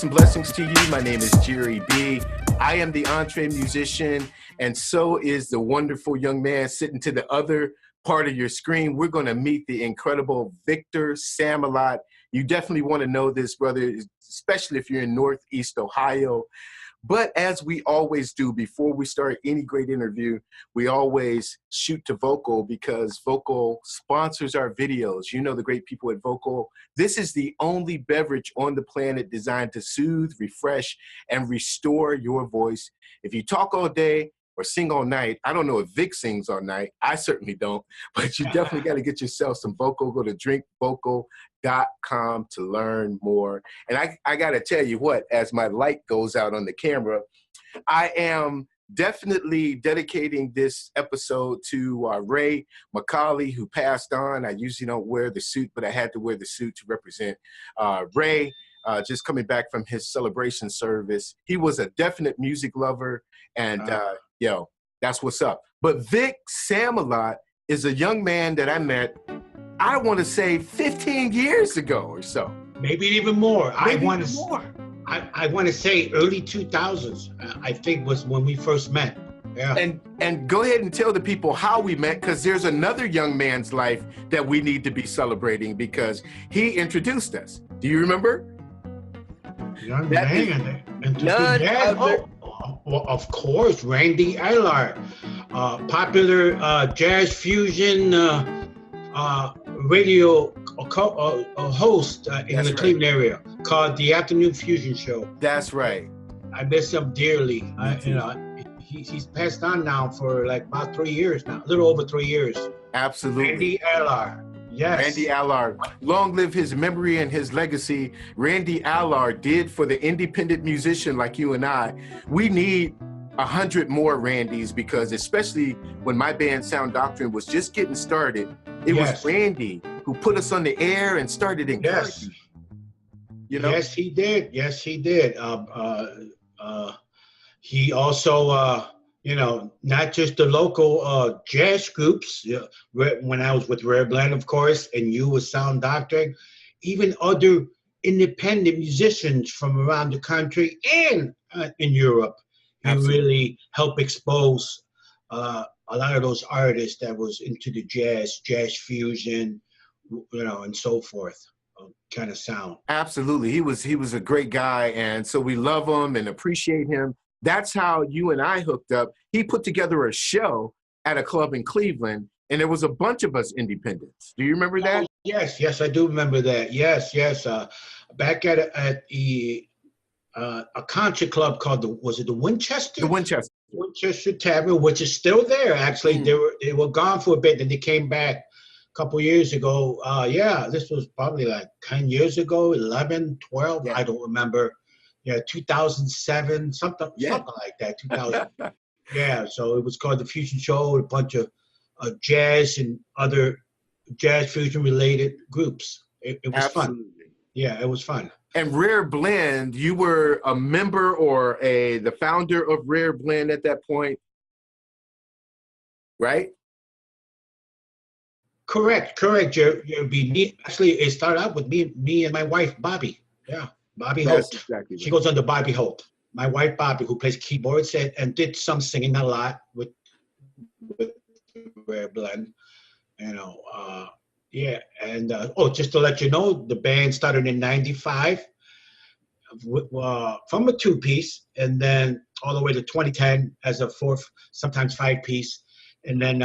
and blessings to you. My name is Jere B. I am the EntreMusician, and so is the wonderful young man sitting to the other part of your screen. We're going to meet the incredible Victor Samalot. You definitely want to know this, brother, especially if you're in Northeast Ohio. But as we always do, before we start any great interview, we always shoot to Vocal because Vocal sponsors our videos. You know the great people at Vocal. This is the only beverage on the planet designed to soothe, refresh, and restore your voice. If you talk all day or sing all night, I don't know if Vic sings all night. I certainly don't, but you definitely got to get yourself some Vocal. Go to drinkvocal.com to learn more. And I got to tell you what, as my light goes out on the camera, I am definitely dedicating this episode to Ray McCauley, who passed on. I usually don't wear the suit, but I had to wear the suit to represent Ray, just coming back from his celebration service. He was a definite music lover, and yo, that's what's up. But Vic Samalot is a young man that I met, I want to say 15 years ago or so. Maybe even more. Maybe I want to say early 2000s, I think was when we first met. Yeah. And go ahead and tell the people how we met, because there's another young man's life that we need to be celebrating because he introduced us. Do you remember? Young man. Well, of course, Randy Allard, popular jazz fusion radio host in the Cleveland area called the Afternoon Fusion Show. That's right. I miss him dearly. He's passed on now for like about 3 years now, a little over 3 years. Absolutely. Randy Allard. Yes. Randy Allard. Long live his memory and his legacy. Randy Allard did for the independent musician like you and I. We need 100 more Randys, because especially when my band Sound Doctrine was just getting started, it was Randy who put us on the air and started encouraging. Yes. You know? Yes, he did. Yes, he did. He also, not just the local jazz groups, when I was with Rare Blend, of course, and you with Sound Doctrine, even other independent musicians from around the country and in Europe. He really helped expose a lot of those artists that was into the jazz fusion, and so forth, kind of sound. Absolutely. He was a great guy, and so we love him and appreciate him. That's how you and I hooked up. He put together a show at a club in Cleveland, and there was a bunch of us independents. Do you remember that? Yes, I do remember that. Yes. Back at a concert club called the Winchester? The Winchester. Winchester Tavern, which is still there, actually. They were gone for a bit, and they came back a couple years ago. This was probably like 10 years ago, 11, 12, I don't remember. 2007, something like that, 2000. So it was called the Fusion Show, a bunch of jazz and other jazz fusion related groups. It was fun. Yeah, it was fun. And Rare Blend, you were a member or the founder of Rare Blend at that point, right? Correct. Actually, it started out with me and my wife, Bobby. Yeah, Bobby Holt. Exactly right. She goes under Bobby Holt. My wife, Bobby, who plays keyboards and did some singing a lot with Rare Blend. Just to let you know, the band started in '95 from a 2-piece, and then all the way to 2010 as a 4, sometimes 5-piece, and then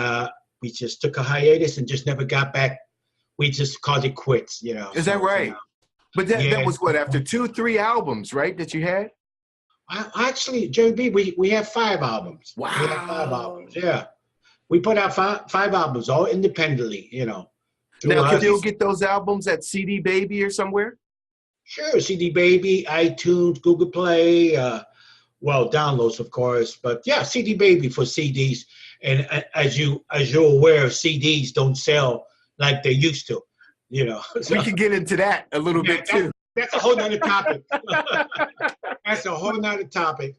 we just took a hiatus and just never got back. We just called it quits, Is that right? But that was what, after 2-3 albums, right, that you had? Actually, JB, we have 5 albums. Wow. We have 5 albums, yeah. We put out 5 albums, all independently, Now, can you get those albums at CD Baby or somewhere? Sure, CD Baby, iTunes, Google Play, downloads, of course. But yeah, CD Baby for CDs. And as you're aware, CDs don't sell like they used to, So, we can get into that a little bit too. That's a whole nother topic. That's a whole nother topic,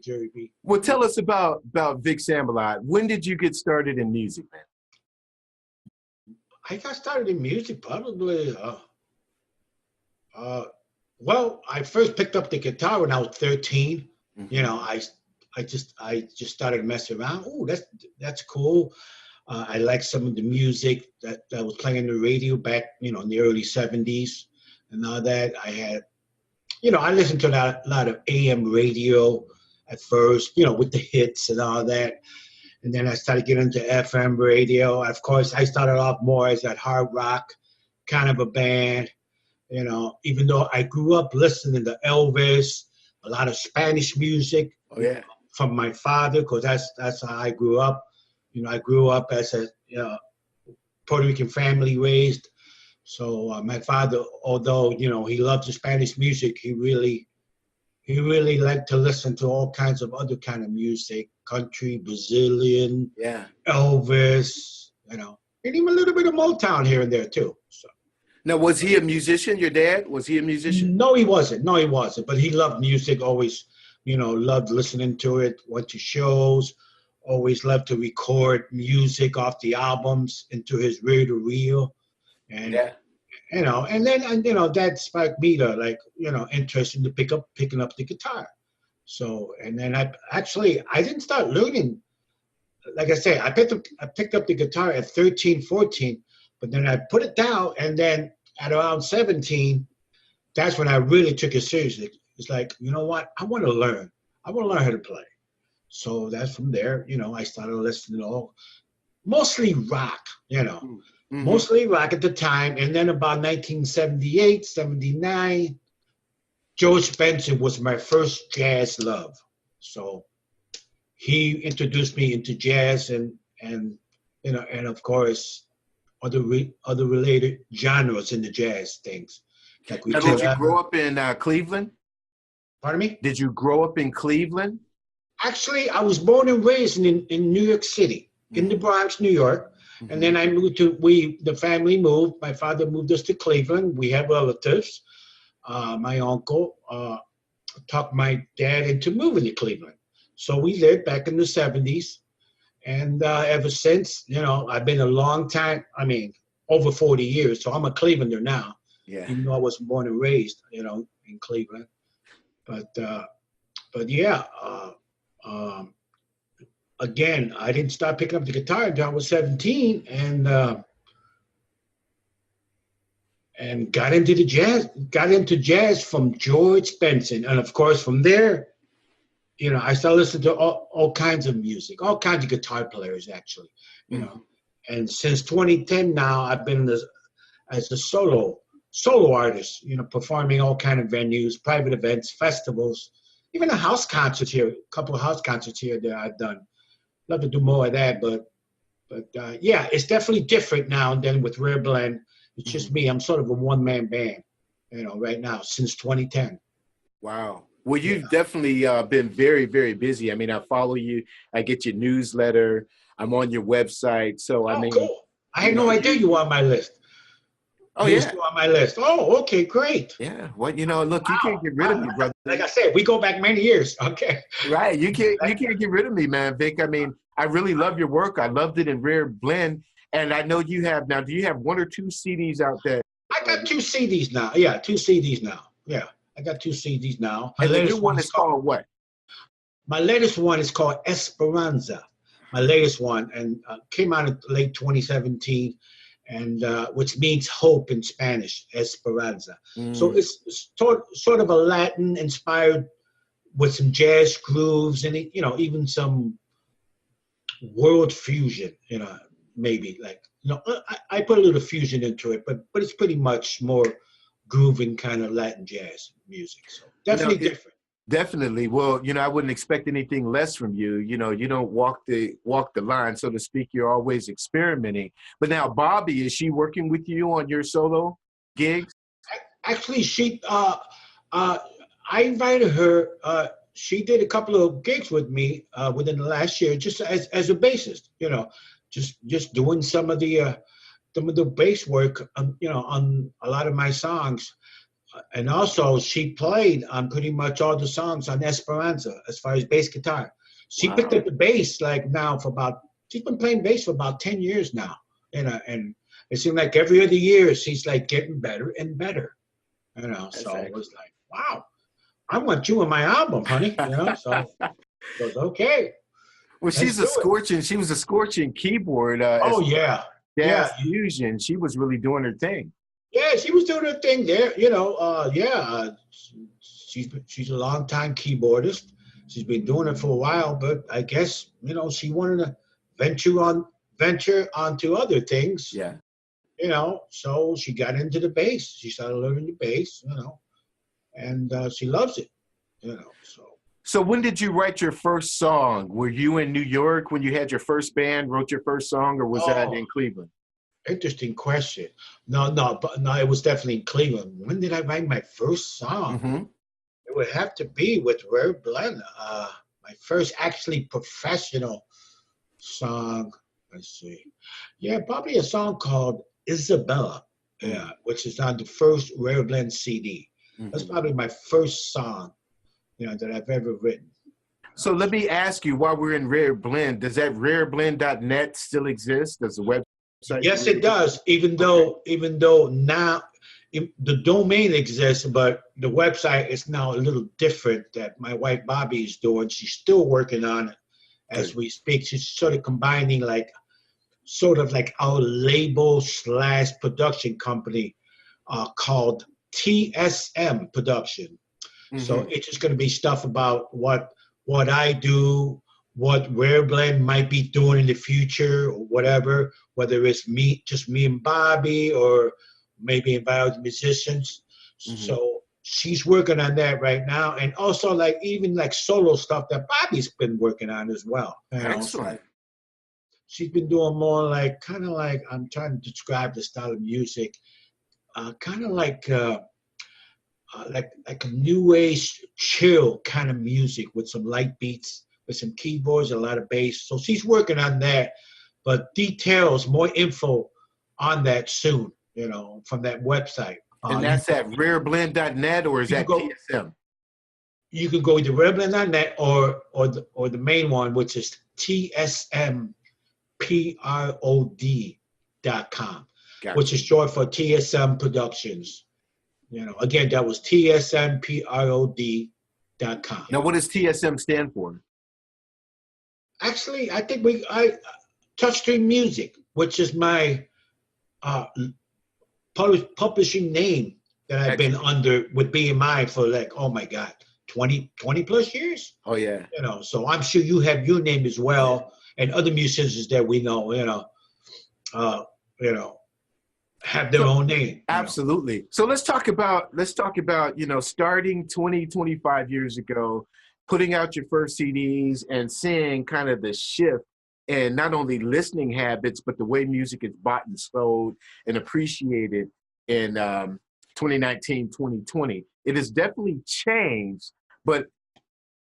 Jerry B. Well, tell us about Vic Samalot. When did you get started in music, man? I got started in music probably Well, I first picked up the guitar when I was 13. You Mm-hmm. know, I just started messing around. Oh, that's cool. I like some of the music that was playing on the radio back, in the early 70s and all that. I listened to a lot of AM radio at first, with the hits and all that. And then I started getting into FM radio. Of course, I started off more as that hard rock kind of a band. Even though I grew up listening to Elvis, a lot of Spanish music Oh yeah. from my father, because that's how I grew up. I grew up as a Puerto Rican family raised. So my father, although he loved the Spanish music, he really liked to listen to all kinds of other kind of music, country, Brazilian, Yeah. Elvis, and even a little bit of Motown here and there too. So. Now, was he a musician? Your dad? Was he a musician? No, he wasn't. No, he wasn't. But he loved music. Always, loved listening to it. Went to shows. Always loved to record music off the albums into his reel-to-reel, and Yeah. and then that sparked me to interested to picking up the guitar. So and then I didn't start learning. Like I say, I picked up the guitar at 13, 14, but then I put it down, and then at around 17, that's when I really took it seriously. It's like, you know what? I want to learn. I want to learn how to play. So that's from there, I started listening to mostly rock, Mm-hmm. mostly rock at the time. And then about 1978, 79, George Benson was my first jazz love. So he introduced me into jazz and of course other related genres in the jazz things. Like Now, did you grow up in Cleveland? Pardon me? Did you grow up in Cleveland? Actually, I was born and raised in New York City, in the Bronx, New York. Mm-hmm. And then I moved the family moved. My father moved us to Cleveland. We have relatives. My uncle talked my dad into moving to Cleveland. So we lived back in the 70s. And ever since, I've been a long time, over 40 years. So I'm a Clevelander now, even though I was born and raised, in Cleveland. But yeah, again, I didn't start picking up the guitar until I was 17, and got into jazz from George Benson, and of course from there, I started listening to all kinds of music, all kinds of guitar players actually, and since 2010 now I've been as a solo artist, performing all kind of venues, private events, festivals. Even a house concert here, a couple of house concerts here that I've done. Love to do more of that, but yeah, it's definitely different now than with Rare Blend. It's just me. I'm sort of a one-man band, right now since 2010. Wow. Well, you've definitely been very, very busy. I follow you. I get your newsletter. I'm on your website. So, Cool. I had no idea you were on my list. Oh, yeah. On my list. Oh, okay, great. Yeah. Well, look, you can't get rid of me, brother. Like I said, we go back many years. Okay. Right. You can't get rid of me, man, Vic. I really love your work. I loved it in Rare Blend. And I know you have now. Do you have one or two CDs out there? I got 2 CDs now. Yeah, 2 CDs now. Yeah, I got 2 CDs now. And the new one is called what? My latest one is called Esperanza. My latest one, and came out in late 2017. And which means hope in Spanish, Esperanza. So it's sort of a Latin inspired with some jazz grooves and even some world fusion. Maybe I put a little fusion into it, but it's pretty much more grooving kind of Latin jazz music. So definitely different. Definitely. Well, I wouldn't expect anything less from you. You don't walk the line, so to speak. You're always experimenting. But now, Bobby, is she working with you on your solo gigs? Actually, I invited her. She did a couple of gigs with me within the last year, just as a bassist. Just doing some of the bass work. On a lot of my songs. And also, she played on pretty much all the songs on Esperanza as far as bass guitar. She picked up the bass she's been playing bass for about 10 years now. And it seemed like every other year she's like getting better and better. So it was like, wow, I want you in my album, honey. You know, so I goes, okay. Well, Let's do it. she was a scorching keyboard Oh as yeah, Jazz yeah, Fusion. She was really doing her thing. yeah. She was doing her thing there. You know, she's a long time keyboardist. She's been doing it for a while, but I guess you know she wanted to venture onto other things. Yeah. You know, so she got into the bass. She started learning the bass. You know, and she loves it. You know, so. So when did you write your first song? Were you in New York when you had your first band, wrote your first song, or was that Oh, in Cleveland? interesting question. No, it was definitely in Cleveland. When did I write my first song? Mm-hmm. It would have to be with Rare Blend. My first actually professional song. Let's see. Yeah, probably a song called Isabella. Yeah, which is on the first Rare Blend CD. That's Mm-hmm. probably my first song, you know, that I've ever written. So let me ask you, while we're in Rare Blend, does that rareblend.net still exist? Does the website? Yes, it does. Even though now the domain exists, but the website is now a little different. That my wife Bobby is doing. She's still working on it as we speak. She's sort of combining sort of like our label / production company called TSM Production. Mm-hmm. So it's just going to be stuff about what I do, what Rare Blend might be doing in the future, or whatever. Whether it's just me and Bobby, or maybe invite other musicians. Mm-hmm. So she's working on that right now, and also even solo stuff that Bobby's been working on as well. You know, Excellent. so she's been doing more kind of like I'm trying to describe the style of music, kind of like a new age chill kind of music with some light beats, with some keyboards, a lot of bass. So she's working on that, but details, more info on that soon, you know, from that website. And that's at rareblend.net, or is that TSM? You can go to rareblend.net or the main one, which is TSMPROD.com, Gotcha. which is short for TSM Productions. You know, again, that was TSMPROD.com. Now, what does TSM stand for? Actually, I think Touchstream Music, which is my publishing name that I've been under with BMI for 20 plus years. Oh yeah. You know, so I'm sure you have your name as well, and other musicians that we know, have their own name. Absolutely. So let's talk about, starting 20, 25 years ago, putting out your first CDs and seeing kind of the shift in not only listening habits, but the way music is bought and sold and appreciated in 2019, 2020. It has definitely changed, but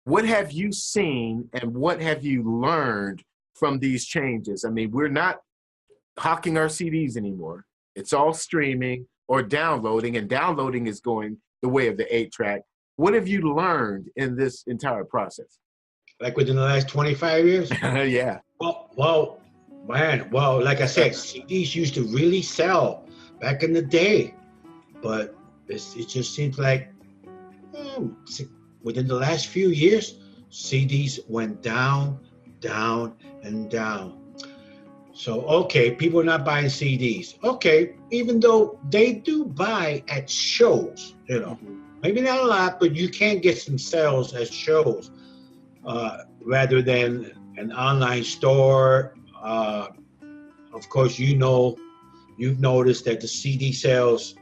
what have you seen and what have you learned from these changes? I mean, we're not hawking our CDs anymore. It's all streaming or downloading, and downloading is going the way of the 8-track. What have you learned in this entire process? Like within the last 25 years? Yeah. Well, like I said, CDs used to really sell back in the day, but it just seems like within the last few years, CDs went down, down, and down. So, okay, people are not buying CDs. Okay, even though they do buy at shows, you know, maybe not a lot, but you can get some sales at shows rather than an online store. Of course, you've noticed that the CD sales,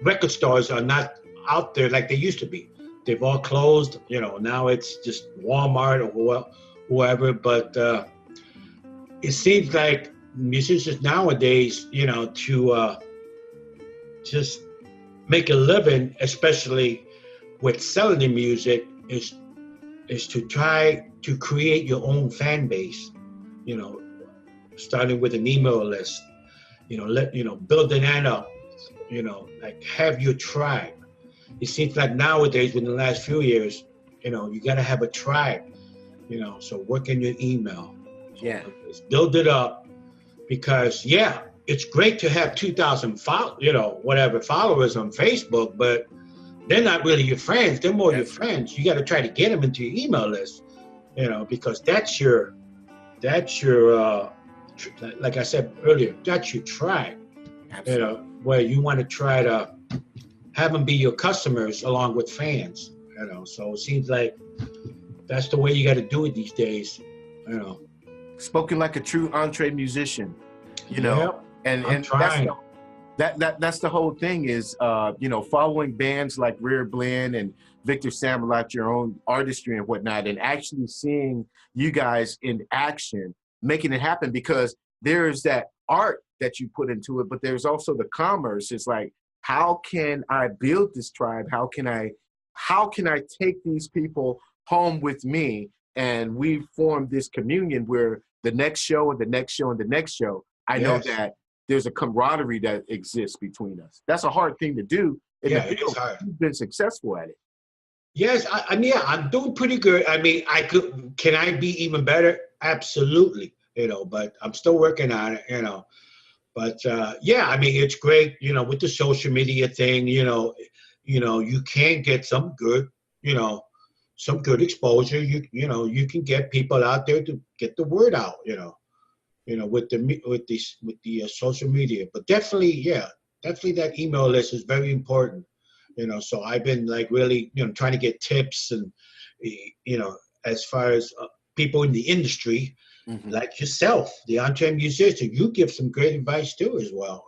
record stores are not out there like they used to be. They've all closed. You know, now it's just Walmart or whoever. But it seems like musicians nowadays, you know, to just make a living, especially with selling the music, is to try to create your own fan base. You know, starting with an email list. You know, building that up. You know, like have your tribe. It seems like nowadays, in the last few years, you know, you got to have a tribe, you know, so work in your email. Yeah. Build it up because, it's great to have 2,000 followers on Facebook, but they're not really your friends. They're more your That's friends. You got to try to get them into your email list, because that's your, like I said earlier, that's your tribe. absolutely. Where you want to try to have them be your customers along with fans. So it seems like that's the way you got to do it these days. Spoken like a true EntreMusician, Yep, and I'm that's trying. that's the whole thing is following bands like Rare Blend and Victor Samalot, your own artistry and whatnot, and actually seeing you guys in action, making it happen, because there's that art that you put into it, but there's also the commerce. It's like, how can I build this tribe? How can I take these people home with me? And we formed this communion where the next show and the next show and the next show, I know Yes. that there's a camaraderie that exists between us. That's a hard thing to do in the Yeah, it is field. hard. You've been successful at it. Yes, yeah, I'm doing pretty good. I mean, can I be even better? Absolutely, but I'm still working on it. But yeah, I mean, it's great, with the social media thing, you can get some good, exposure. You can get people out there to get the word out, with the social media. But definitely, yeah, definitely that email list is very important. So I've been like really, trying to get tips and, as far as people in the industry, like yourself, the EntreMusician, you give some great advice too, as well.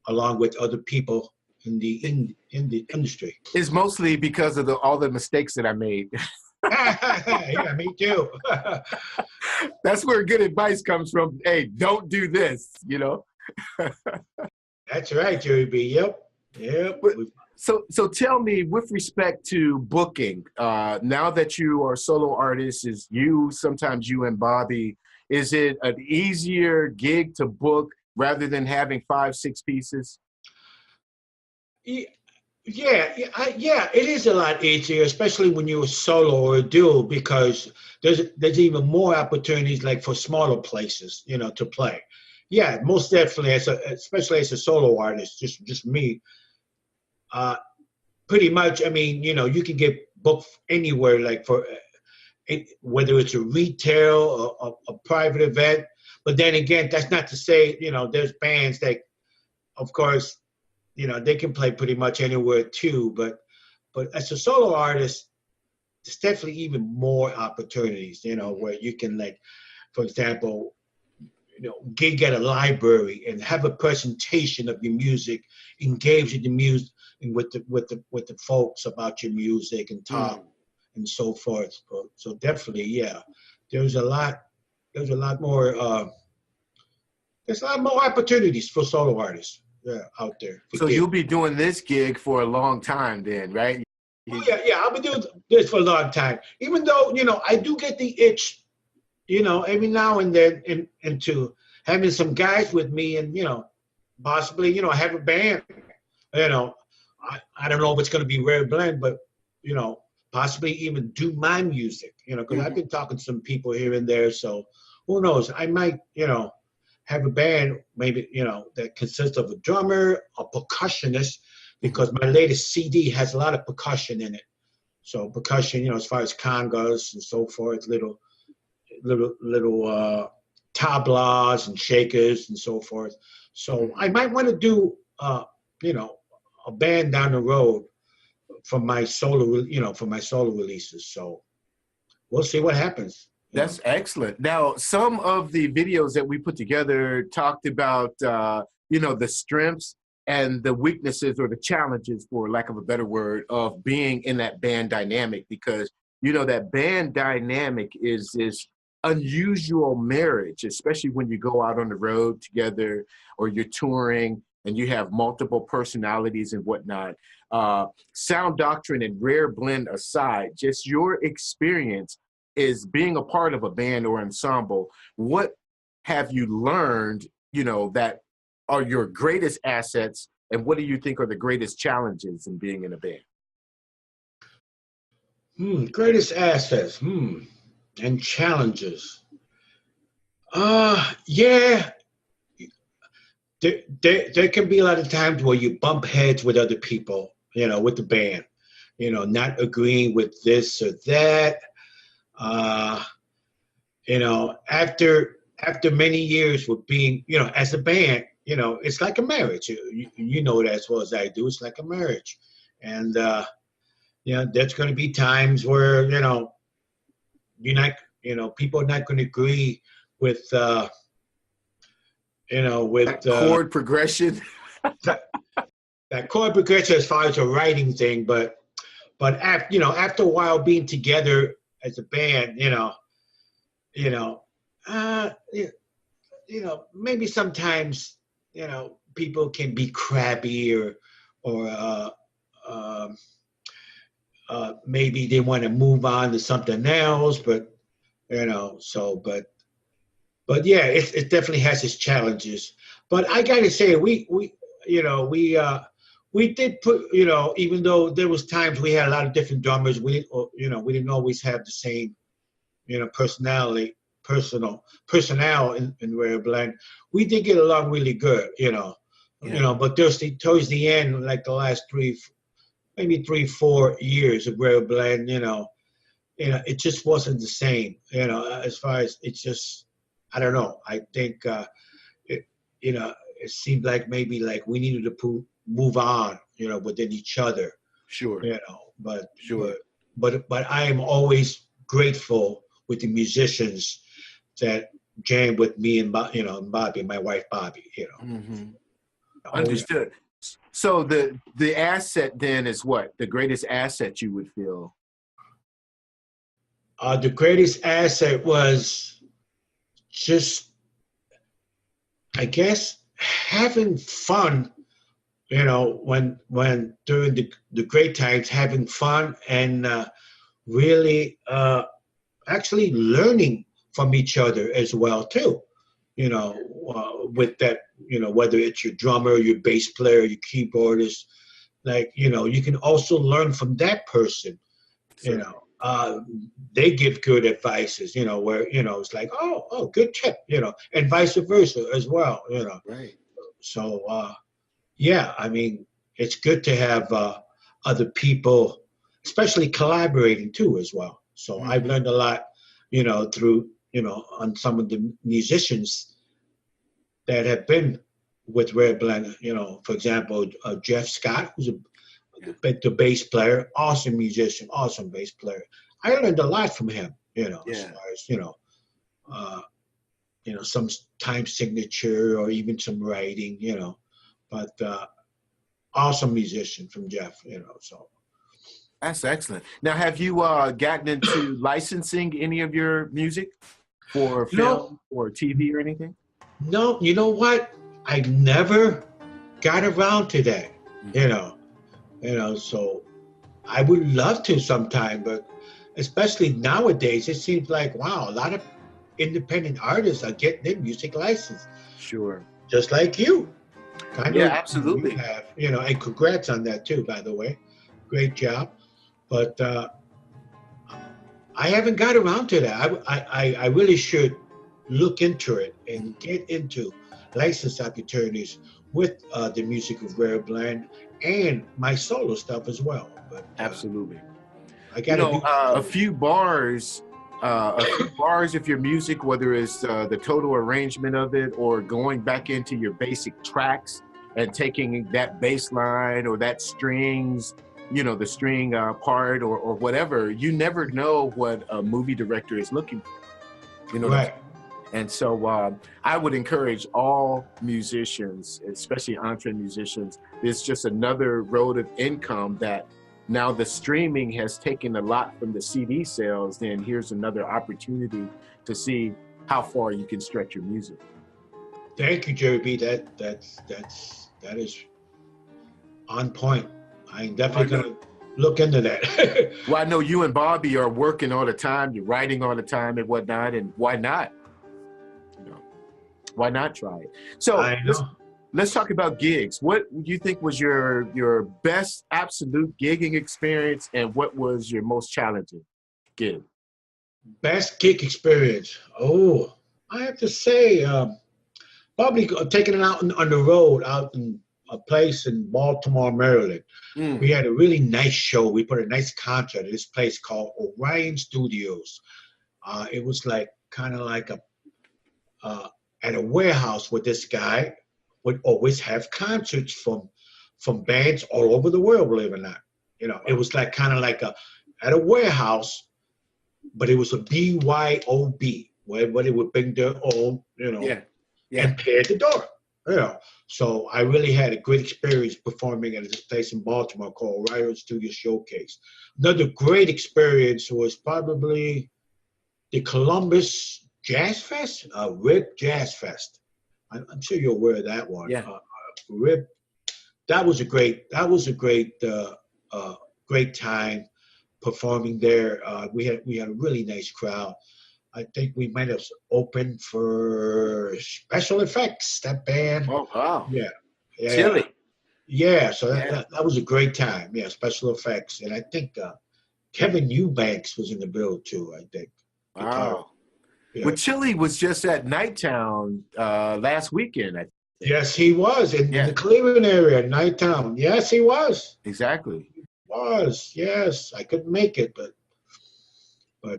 Along with other people in the industry. It's mostly because of all the mistakes that I made. Yeah, me too. That's where good advice comes from. Hey, don't do this, That's right, Jerry B. Yep. So tell me, with respect to booking, now that you are a solo artist, sometimes you and Bobby, is it an easier gig to book rather than having 5-6 pieces? Yeah, it is a lot easier, especially when you're a solo or a duo, because there's even more opportunities, like for smaller places, to play. Yeah, most definitely, especially as a solo artist, just me. Pretty much, I mean, you can get booked anywhere, like for whether it's a retail or a private event. But then again, that's not to say, there's bands that, of course, they can play pretty much anywhere too. But as a solo artist, there's definitely even more opportunities, where you can, like, for example, gig at a library and have a presentation of your music, engage in the music and with the folks about your music and talk and so forth. So definitely, yeah, there's a lot more there's a lot more opportunities for solo artists out there. So you'll be doing this gig for a long time then, right? Oh, yeah, I've been doing this for a long time. Even though, I do get the itch, every now and then into having some guys with me and, possibly, have a band. I don't know if it's going to be Rare Blend, but, possibly even do my music, because I've been talking to some people here and there. So who knows? I might, have a band, maybe, that consists of a drummer, a percussionist, because my latest CD has a lot of percussion in it. So percussion, as far as congas and so forth, little tablas and shakers and so forth. So I might want to do, a band down the road for my solo releases. So we'll see what happens. That's excellent. Now, some of the videos that we put together talked about, the strengths and the weaknesses, or the challenges, for lack of a better word, of being in that band dynamic, because, that band dynamic is this unusual marriage, especially when you go out on the road together or you're touring and you have multiple personalities and whatnot. Sound doctrine and Rare Blend aside, just your experience is being a part of a band or ensemble. What have you learned, that are your greatest assets, and what do you think are the greatest challenges in being in a band? Greatest assets, and challenges. Yeah, there can be a lot of times where you bump heads with other people, with the band, not agreeing with this or that. After many years with being, as a band, it's like a marriage. You know it as well as I do. It's like a marriage. And, there's going to be times where, you're not, people are not going to agree with, chord progression. that chord progression as far as a writing thing, but after a while being together as a band, maybe sometimes, people can be crabby or maybe they want to move on to something else, but yeah, it definitely has its challenges. But I gotta say, we did put, even though there was times we had a lot of different drummers, we didn't always have the same, personnel in Rare Blend. We did get along really good, but towards the end, like the last 3-4 years of Rare Blend, it just wasn't the same, as far as it's just, I don't know. I think, it seemed like maybe like we needed to move on, within each other. Sure. But sure. But I am always grateful with the musicians that jam with me and Bobby, my wife Bobby. Mm-hmm. Understood. So the asset then is what? The greatest asset you would feel? The greatest asset was just, I guess, having fun, when during the great times, having fun and really actually learning from each other as well too. With that, whether it's your drummer, your bass player, your keyboardist, like, you can also learn from that person. They give good advices, where, it's like, oh, good tip, and vice versa as well, Right. So, yeah, I mean, it's good to have other people, especially collaborating too as well. So Mm-hmm. I've learned a lot, through, on some of the musicians that have been with Rare Blend, for example, Jeff Scott, who's the bass player, awesome musician, awesome bass player. I learned a lot from him, as far as, some time signature or even some writing, but awesome musician from Jeff, so. That's excellent. Now, have you gotten into licensing any of your music for film or TV or anything? No, you know what? I never got around to that, so I would love to sometime, but especially nowadays, it seems like, wow, a lot of independent artists are getting their music licensed. Sure. Just like you. Absolutely. You have, and congrats on that too, by the way. Great job. But I haven't got around to that. I really should look into it and get into license opportunities with the music of Rare Blend and my solo stuff as well. But absolutely. I got a few bars of your music, whether it's the total arrangement of it or going back into your basic tracks and taking that bass line or that strings, the string part or whatever, you never know what a movie director is looking for. Right. And so I would encourage all musicians, especially EntreMusicians, it's just another road of income that now the streaming has taken a lot from the CD sales, then here's another opportunity to see how far you can stretch your music. Thank you, Jere B. That is on point. I'm definitely going to look into that. Well, I know you and Bobby are working all the time, you're writing all the time and whatnot, and why not? Why not try it? So let's talk about gigs. What do you think was your best absolute gigging experience, and what was your most challenging gig? Best gig experience. Oh, I have to say, probably taking it out on the road, out in a place in Baltimore, Maryland. We had a really nice show. We put a nice concert at this place called Orion Studios. It was like kind of like at a warehouse where this guy would always have concerts from bands all over the world, believe it or not. You know, it was like kind of like at a warehouse, but it was a BYOB, where everybody would bring their own, you know, and pay at the door. You know, so I really had a great experience performing at this place in Baltimore called Orion Studio Showcase. Another great experience was probably the Columbus Jazz Fest, RIP Jazz Fest. I'm sure you're aware of that one. Yeah. RIP. That was a great great time performing there. We had a really nice crowd. I think we might have opened for Special Effects, that band. Oh, wow. Yeah. Chili. Yeah, so that was a great time. Yeah, Special Effects. And I think Kevin Eubanks was in the bill too, I think. Wow. Yeah. Well, Chili was just at Nighttown last weekend, I think. Yes, he was in the Cleveland area, Nighttown. Yes, he was. Exactly. He was. Yes, I couldn't make it, but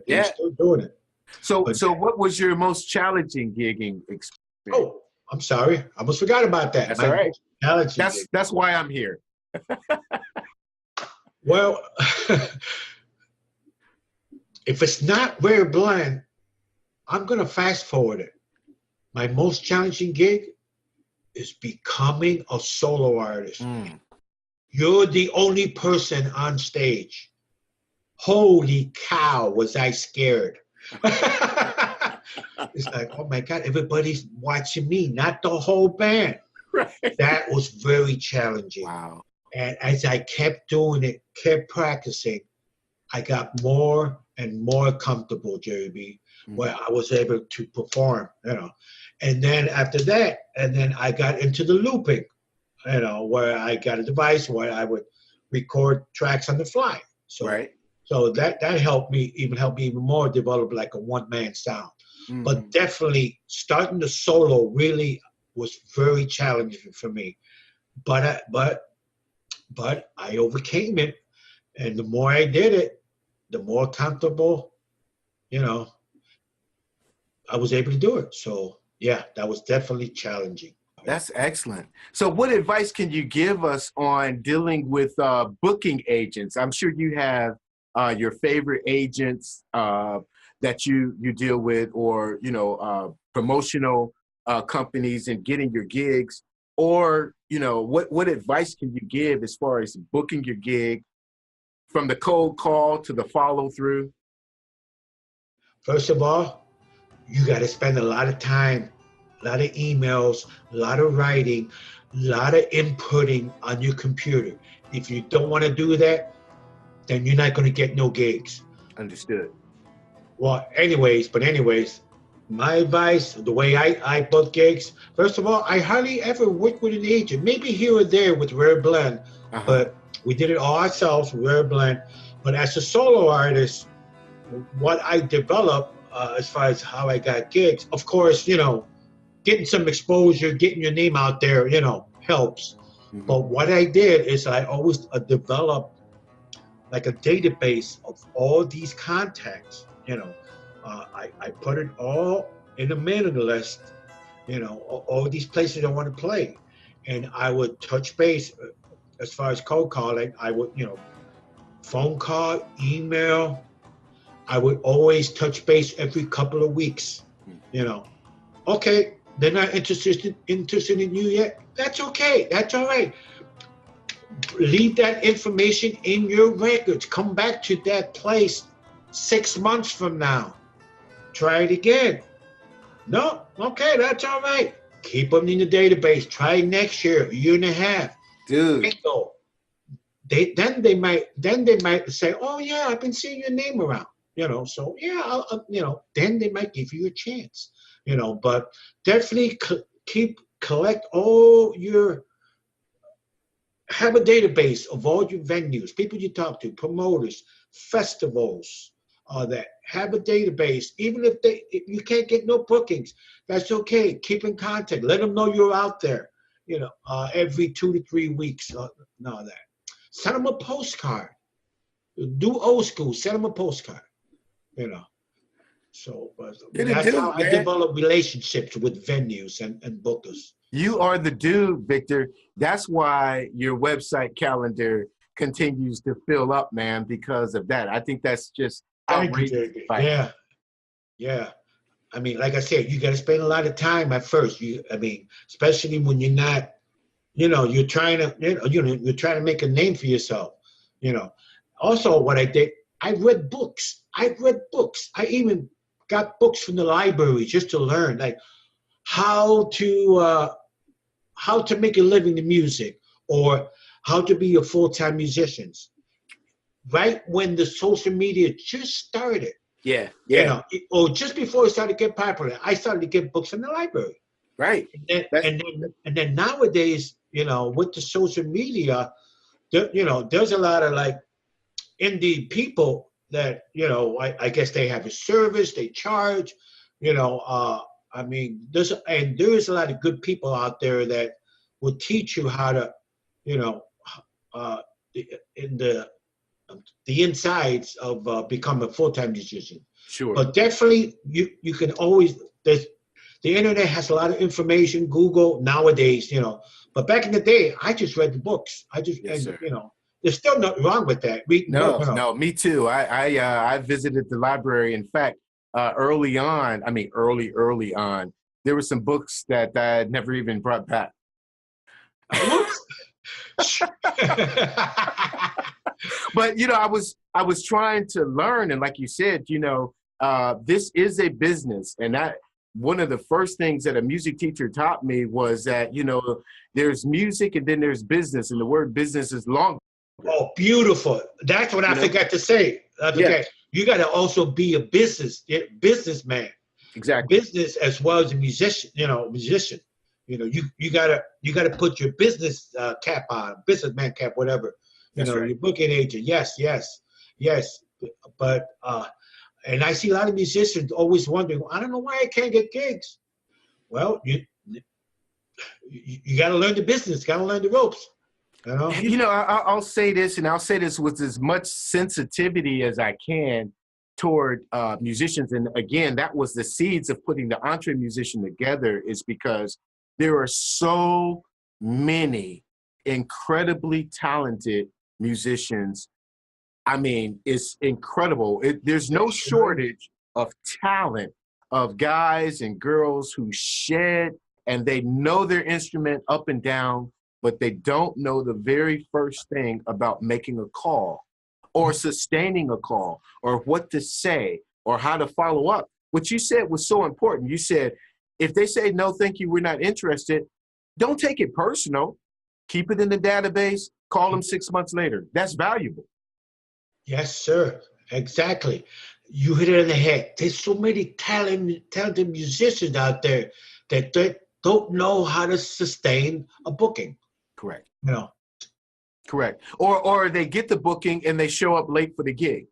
he's still doing it. So what was your most challenging gigging experience? Oh, I'm sorry. I almost forgot about that. That's all right. That's why I'm here. Well, if it's not Rare Blend, I'm going to fast forward it. My most challenging gig is becoming a solo artist. You're the only person on stage. Holy cow, was I scared. It's like, oh my God, everybody's watching me, not the whole band. Right. That was very challenging. Wow. And as I kept doing it, kept practicing, I got more and more comfortable, Jerry B, where I was able to perform, you know. And then after that, I got into the looping, you know, where I got a device where I would record tracks on the fly. So that helped me even more develop like a one-man sound. But definitely starting the solo really was very challenging for me. But I overcame it, and the more I did it, the more comfortable, you know, I was able to do it. So yeah, that was definitely challenging. That's excellent. So what advice can you give us on dealing with booking agents? I'm sure you have your favorite agents that you deal with, or, you know, promotional companies and getting your gigs, or, you know, what advice can you give as far as booking your gig from the cold call to the follow through? First of all, you got to spend a lot of time, a lot of emails, a lot of writing, a lot of inputting on your computer. If you don't want to do that, then you're not going to get no gigs. Understood. Well, anyways, my advice, the way I book gigs, first of all, I hardly ever work with an agent. Maybe here or there with Rare Blend, but we did it all ourselves, Rare Blend. But as a solo artist, what I developed as far as how I got gigs, of course, you know, getting some exposure, getting your name out there, you know, helps. But what I did is I always developed like a database of all these contacts, you know. I put it all in a mailing list, you know, all these places I want to play. And I would touch base as far as cold calling. I would, you know, phone call, email. I would always touch base every couple of weeks, you know. Okay, they're not interested in you yet. That's okay. That's all right. Leave that information in your records. Come back to that place 6 months from now. Try it again. No, okay, that's all right. Keep them in the database. Try next year, a year and a half. Dude. Bingo. They might say, oh yeah, I've been seeing your name around. You know, so yeah, you know, then they might give you a chance. You know, but definitely collect all your. Have a database of all your venues, people you talk to, promoters, festivals. That have a database. Even if you can't get no bookings, that's okay. Keep in contact. Let them know you're out there. every 2 to 3 weeks. No, that. Send them a postcard. Do old school. Send them a postcard. So that's how I develop relationships with venues and bookers. You are the dude, Victor. That's why your website calendar continues to fill up, man, because of that. I think that's just outrageous. Yeah. I mean, like I said, you got to spend a lot of time at first. Especially when you're not, you're trying to, you're trying to make a name for yourself. Also, what I did, I read books. I even got books from the library just to learn, like how to make a living in music, or how to be a full-time musician. Right when the social media just started. Yeah. Or just before it started to get popular, I started to get books in the library. Right. And then nowadays, with the social media, there's a lot of like indie people that, I guess they have a service, they charge, there is a lot of good people out there that will teach you how to, the insides of become a full-time musician. Sure. But definitely you can always, the internet has a lot of information, Google nowadays, but back in the day, I just read the books. There's still nothing wrong with that. No, me too. I visited the library. In fact, early on, there were some books that I had never even brought back. But I was trying to learn, and like you said, this is a business, and that one of the first things that a music teacher taught me was that there's music and then there's business, and the word business is long. Oh, beautiful! That's what I forgot to say. You got to also be a businessman. Exactly. Business as well as a musician. You gotta put your business cap on, businessman cap, whatever. Your booking agent. Yes. But and I see a lot of musicians always wondering, I don't know why I can't get gigs. Well, you got to learn the business, got to learn the ropes. I'll say this, and I'll say this with as much sensitivity as I can toward musicians. And again, that was the seeds of putting the EntreMusician together, is because there are so many incredibly talented musicians. I mean, it's incredible. There's no shortage of talent, of guys and girls who shed and they know their instrument up and down, but they don't know the very first thing about making a call or sustaining a call or what to say or how to follow up. What you said was so important. You said, if they say, no, thank you, we're not interested, don't take it personal. Keep it in the database. Call them 6 months later. That's valuable. Yes, sir. Exactly. You hit it on the head. There's so many talented musicians out there that they don't know how to sustain a booking. Correct. No. Correct. Or they get the booking and they show up late for the gig.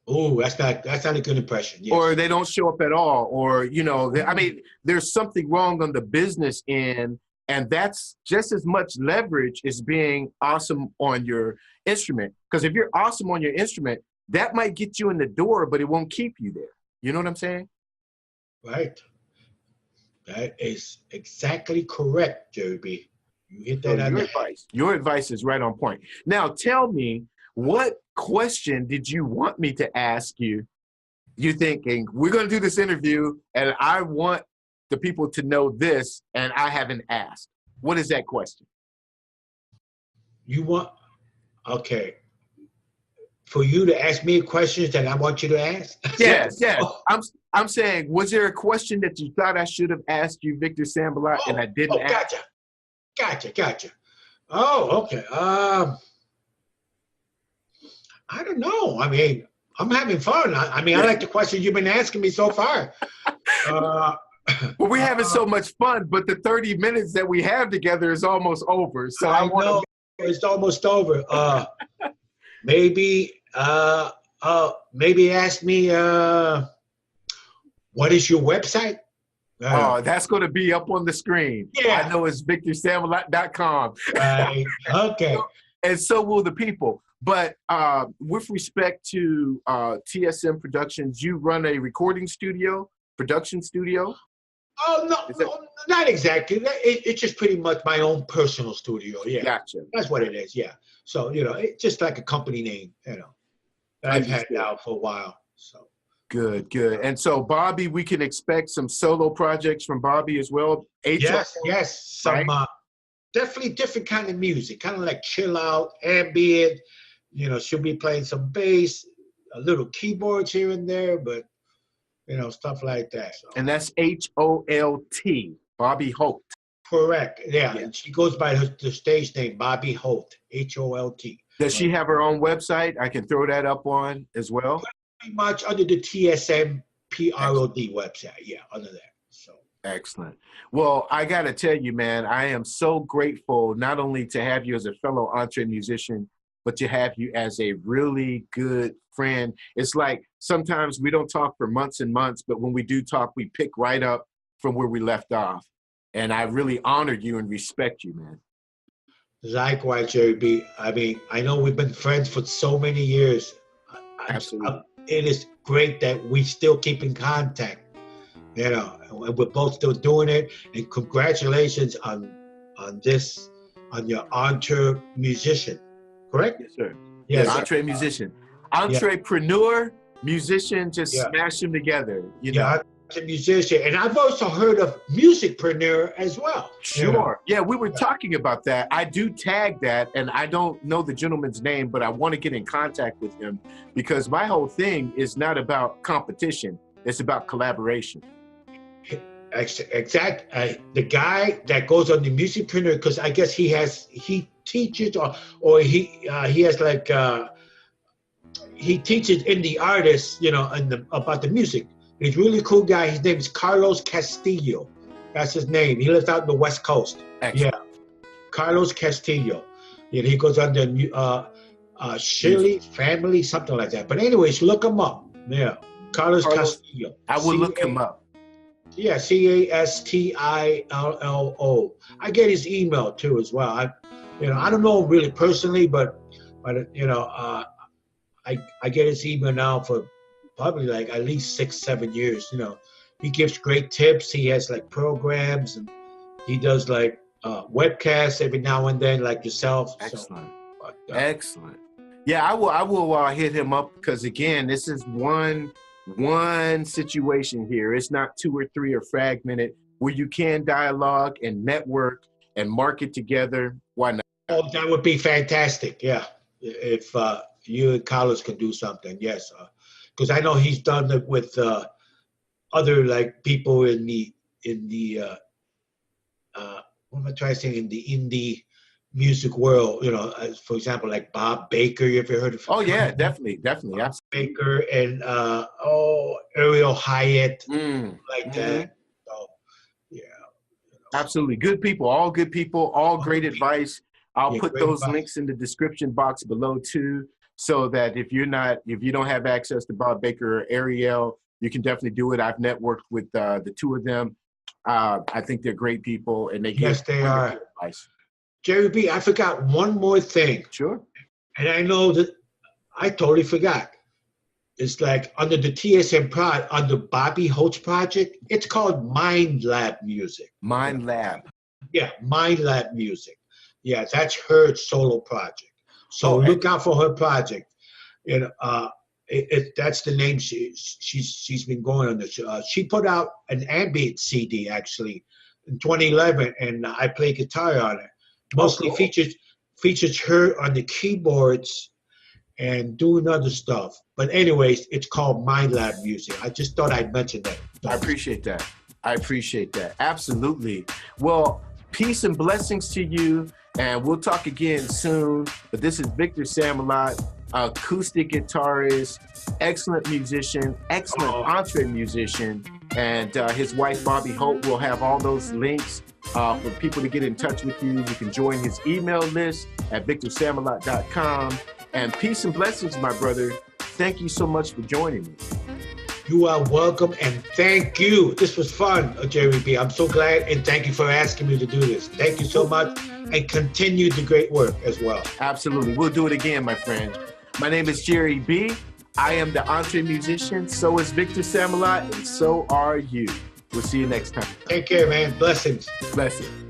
Oh, that's not a good impression. Yes. Or they don't show up at all. Or, I mean, there's something wrong on the business end, and that's just as much leverage as being awesome on your instrument. Because if you're awesome on your instrument, that might get you in the door, but it won't keep you there. You know what I'm saying? Right. That is exactly correct, Jere B. You hit that on the head. Your advice is right on point. Now, tell me, what question did you want me to ask you? You're thinking, we're going to do this interview, and I want the people to know this, and I haven't asked. What is that question? Okay. For you to ask me questions that I want you to ask? Yes. Oh. I'm saying, was there a question that you thought I should have asked you, Victor Samalot, and I didn't ask? Gotcha. Oh, okay. I don't know. I mean, I'm having fun. I like the questions you've been asking me so far. Well, we're having so much fun, but the 30 minutes that we have together is almost over. So I want to. It's almost over. Maybe ask me, what is your website? Oh, that's going to be up on the screen. Yeah. I know it's victorsamalot.com. Right. Okay. And so will the people. But with respect to TSM Productions, you run a recording studio, production studio? Oh, no, not exactly. It's just pretty much my own personal studio. Yeah. Gotcha. That's what it is. Yeah. So, it's just like a company name, that I've had now for a while. So. Good. And so, Bobby, we can expect some solo projects from Bobby as well? Yes. Some definitely different kind of music, kind of like chill out, ambient. She'll be playing some bass, a little keyboards here and there, but, stuff like that. So. And that's Holt, Bobby Holt. Correct. Yeah. And she goes by the stage name, Bobby Holt, Holt. Does she have her own website? I can throw that up on as well? Pretty much under the TSM PROD website. Yeah, under that. So. Excellent. Well, I got to tell you, man, I am so grateful not only to have you as a fellow EntreMusician, but to have you as a really good friend. It's like sometimes we don't talk for months and months, but when we do talk, we pick right up from where we left off. And I really honor you and respect you, man. Likewise, Jere B. I mean, I know we've been friends for so many years. Absolutely. It is great that we still keep in contact, and we're both still doing it. And congratulations on your EntreMusician, correct? Yes, sir. Yes, EntreMusician. Entrepreneur, musician, just smash them together. EntreMusician. And I've also heard of musicpreneur as well. Sure. Yeah, we were talking about that. I do tag that, and I don't know the gentleman's name, but I want to get in contact with him because my whole thing is not about competition. It's about collaboration. Exact. The guy that goes on the musicpreneur, because I guess he teaches or he has like he teaches indie artists, about the music. He's a really cool guy. His name is Carlos Castillo. That's his name. He lives out in the West Coast. Excellent. Yeah, Carlos Castillo. He goes under Shirley Family, something like that. But anyways, look him up. Yeah, Carlos Castillo. I will look him up. Yeah, Castillo. I get his email too as well. I don't know him really personally, but I get his email now for probably like at least 6-7 years. He gives great tips. He has like programs, and he does like webcasts every now and then, like yourself. Excellent. Excellent. Yeah, I will hit him up because again, this is one situation here. It's not 2 or 3 or fragmented where you can dialogue and network and market together. Why not? Oh, that would be fantastic. Yeah, if you and Carlos could do something, yes. Because I know he's done it with other like people in the what am I trying to say, in the indie music world. For example, like Bob Baker. You ever heard of him? Oh yeah, definitely. Bob Baker and Ariel Hyatt, like that. So yeah, absolutely good people, all great advice. I'll put those links in the description box below too. So that if you don't have access to Bob Baker or Ariel, you can definitely do it. I've networked with the 2 of them. I think they're great people, and they give they are. Advice. Jere B, I forgot one more thing. Sure. And I know that I totally forgot. It's like under the TSM under Bobby Holt's project, it's called Mind Lab Music. Mind Lab. Yeah, Mind Lab Music. Yeah, that's her solo project. So look out for her project. That's the name she's been going under. She put out an ambient CD actually in 2011, and I play guitar on it. Mostly features her on the keyboards and doing other stuff. But anyways, it's called Mind Lab Music. I just thought I'd mention that. I appreciate that. Absolutely. Well, peace and blessings to you. And we'll talk again soon. But this is Victor Samalot, acoustic guitarist, excellent musician, excellent EntreMusician. And his wife, Bobby Holt, will have all those links for people to get in touch with you. You can join his email list at victorsamalot.com. And peace and blessings, my brother. Thank you so much for joining me. You are welcome, and thank you. This was fun, Jere B. I'm so glad, and thank you for asking me to do this. Thank you so much, and continue the great work as well. Absolutely. We'll do it again, my friend. My name is Jere B. I am the EntreMusician. So is Victor Samalot, and so are you. We'll see you next time. Take care, man. Blessings. Blessings.